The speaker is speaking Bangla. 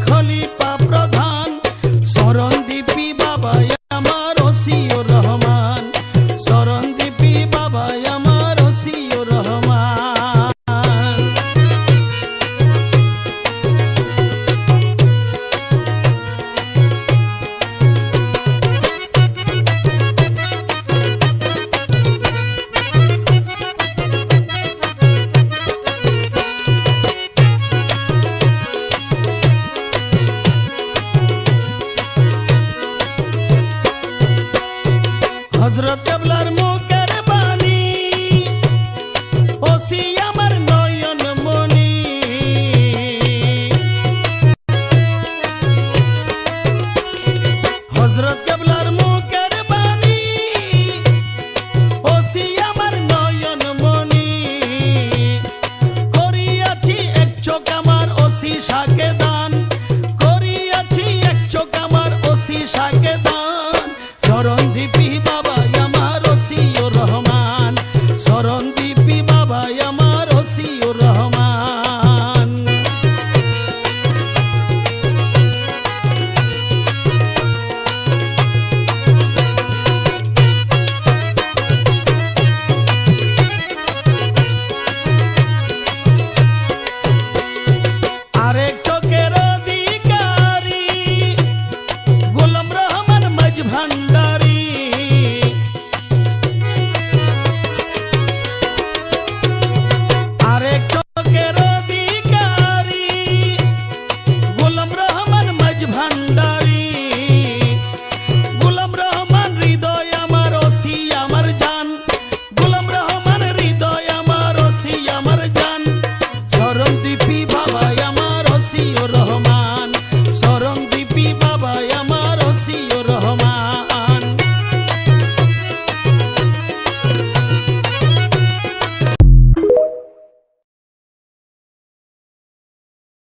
খলিফা প্রধান শরণদ্বীপী বাবা আমার ওসিউর রহমান শরণদ্বীপী বাবা আমার ওসিউর রহমান হযরত কেবলার মুখের বাণী ওসি আমার নয়ন মনি হযরত কেবলার মুখের বাণী ওসি আমার নয়ন মনি করিয়াছি এক চোখ আমার ওসি শাকে দান করিয়াছি এক চোখ আমার ওসি শাকে দান শরণদ্বীপী বাবা আমার ওসিউর রহমান শরণদ্বীপী বাবা আমার ওসিউর রহমান আরেক চোখের অধিকারী গোলাম রহমান মাঝ ভান্ডারী আরেক চোখের অধিকারী গোলাম রহমান মাঝ ভান্ডারী গোলাম রহমান হৃদয় আমার ওসি আমার জান গোলাম রহমান হৃদয় আমার ওসি আমার জান শরণদ্বীপী বাবা আমার ওসি